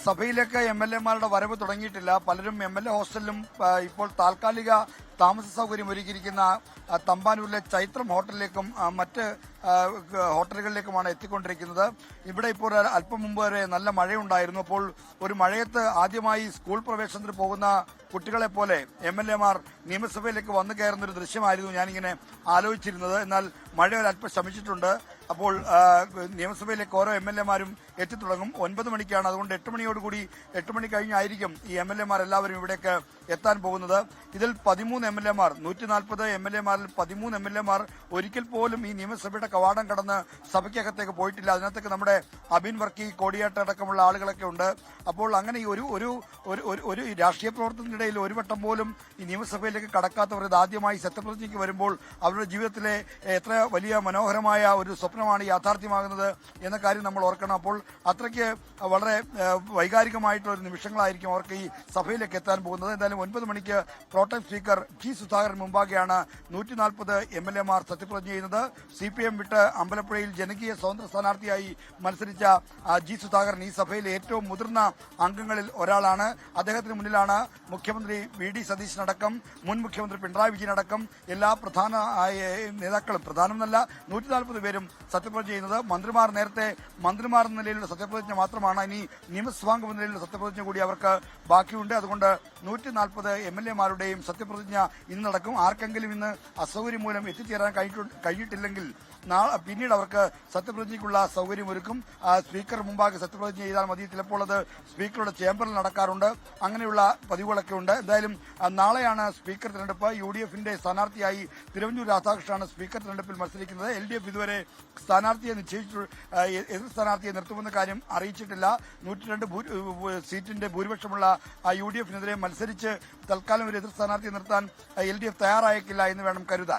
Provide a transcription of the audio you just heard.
സഭയിലേക്ക് എംഎൽഎമാരുടെ വരവ് തുടങ്ങിയിട്ടില്ല. പലരും എംഎൽഎ ഹോസ്റ്റലിലും ഇപ്പോൾ താൽക്കാലിക താമസ സൗകര്യം ഒരുക്കിയിരിക്കുന്ന തമ്പാനൂരിലെ ചൈത്രം ഹോട്ടലിലേക്കും മറ്റ് ഹോട്ടലുകളിലേക്കുമാണ് എത്തിക്കൊണ്ടിരിക്കുന്നത്. ഇവിടെ ഇപ്പോൾ അല്പം മുമ്പ് വരെ നല്ല മഴയുണ്ടായിരുന്നു. അപ്പോൾ ഒരു മഴയത്ത് ആദ്യമായി സ്കൂൾ പ്രവേശനത്തിന് പോകുന്ന കുട്ടികളെ പോലെ എംഎൽഎമാർ നിയമസഭയിലേക്ക് വന്നു കയറുന്ന ഒരു ദൃശ്യമായിരുന്നു ഞാനിങ്ങനെ ആലോചിച്ചിരുന്നത്. എന്നാൽ മഴ ഒരല്പം ശമിച്ചിട്ടുണ്ട്. അപ്പോൾ നിയമസഭയിലേക്ക് ഓരോ എംഎൽഎമാരും എത്തിത്തുടങ്ങും. 9 മണിക്കാണ്. അതുകൊണ്ട് 8 മണിയോടുകൂടി 8 മണി കഴിഞ്ഞായിരിക്കും ഈ എംഎൽഎമാർ എല്ലാവരും ഇവിടേക്ക് എത്താൻ പോകുന്നത്. ഇതിൽ 13 എംഎൽഎമാർ 140 എംഎൽഎമാരിൽ 13 എംഎൽഎമാർ ഒരിക്കൽ പോലും ഈ നിയമസഭയുടെ കവാടം കടന്ന് സഭയ്ക്കകത്തേക്ക് പോയിട്ടില്ല. അതിനകത്തേക്ക് നമ്മുടെ അബിൻ വർക്കി, കോടിയേട്ട അടക്കമുള്ള ആളുകളൊക്കെ ഉണ്ട്. അപ്പോൾ അങ്ങനെ ഈ ഒരു രാഷ്ട്രീയ പ്രവർത്തനത്തിനിടയിൽ ഒരു വട്ടം പോലും ഈ നിയമസഭയിലേക്ക് കടക്കാത്തവർ ഇത് ആദ്യമായി സത്യപ്രതിജ്ഞയ്ക്ക് വരുമ്പോൾ അവരുടെ ജീവിതത്തിലെ എത്ര വലിയ മനോഹരമായ ഒരു സ്വപ്നമാണ് യാഥാർത്ഥ്യമാകുന്നത് എന്ന കാര്യം നമ്മൾ ഓർക്കണം. അപ്പോൾ അത്രയ്ക്ക് വളരെ വൈകാരികമായിട്ടുള്ള ഒരു നിമിഷങ്ങളായിരിക്കും അവർക്ക് ഈ സഭയിലേക്ക് എത്താൻ പോകുന്നത്. എന്തായാലും 9 മണിക്ക് പ്രോട്ടം സ്പീക്കർ ജി സുധാകരൻ മുമ്പാകെയാണ് 140 എംഎൽഎമാർ സത്യപ്രതിജ്ഞ ചെയ്യുന്നത്. സിപിഎം വിട്ട് അമ്പലപ്പുഴയിൽ ജനകീയ സ്വതന്ത്ര സ്ഥാനാർത്ഥിയായി മത്സരിച്ച ജി സുധാകരൻ ഈ സഭയിലെ ഏറ്റവും മുതിർന്ന അംഗങ്ങളിൽ ഒരാളാണ്. അദ്ദേഹത്തിന് മുന്നിലാണ് മുഖ്യമന്ത്രി വി.ഡി. സതീശനടക്കം മുൻ മുഖ്യമന്ത്രി പിണറായി വിജയനടക്കം എല്ലാ പ്രധാന നേതാക്കളും, പ്രധാനമെന്നല്ല 140 പേരും സത്യപ്രതിജ്ഞ ചെയ്യുന്നത്. മന്ത്രിമാർ നേരത്തെ മന്ത്രിമാർ എന്ന നിലയിലുള്ള സത്യപ്രതിജ്ഞ മാത്രമാണ്. ഇനി നിയമസഭാംഗം എന്ന നിലയിലുള്ള സത്യപ്രതിജ്ഞ കൂടി അവർക്ക് ബാക്കിയുണ്ട്. അതുകൊണ്ട് 140 എംഎൽഎമാരുടെയും സത്യപ്രതിജ്ഞ ഇന്ന് നടക്കും. ആർക്കെങ്കിലും ഇന്ന് അസൗകര്യം മൂലം എത്തിച്ചേരാൻ കഴിഞ്ഞിട്ടില്ലെങ്കിൽ പിന്നീട് അവർക്ക് സത്യപ്രതിജ്ഞയ്ക്കുള്ള സൗകര്യമൊരുക്കും. സ്പീക്കർ മുമ്പാകെ സത്യപ്രതിജ്ഞ ചെയ്താൽ മതി. ചിലപ്പോൾ അത് സ്പീക്കറുടെ ചേംബറിൽ നടക്കാറുണ്ട്. അങ്ങനെയുള്ള പതിവുകളൊക്കെ ഉണ്ട്. എന്തായാലും നാളെയാണ് സ്പീക്കർ തെരഞ്ഞെടുപ്പ്. യുഡിഎഫിന്റെ സ്ഥാനാർത്ഥിയായി തിരുവഞ്ചൂർ രാധാകൃഷ്ണനാണ് സ്പീക്കർ തെരഞ്ഞെടുപ്പിൽ മത്സരിക്കുന്നത്. എൽഡിഎഫ് ഇതുവരെ സ്ഥാനാർത്ഥിയെ എതിർ സ്ഥാനാർത്ഥിയെ നിർത്തുമെന്ന കാര്യം അറിയിച്ചിട്ടില്ല. 102 സീറ്റിന്റെ ഭൂരിപക്ഷമുള്ള യുഡിഎഫിനെതിരെ മത്സരിച്ച് തൽക്കാലം ഒരു എതിർ സ്ഥാനാർത്ഥിയെ നിർത്താൻ എൽഡിഎഫ് തയ്യാറായേക്കില്ല എന്ന് വേണം കരുതാൻ.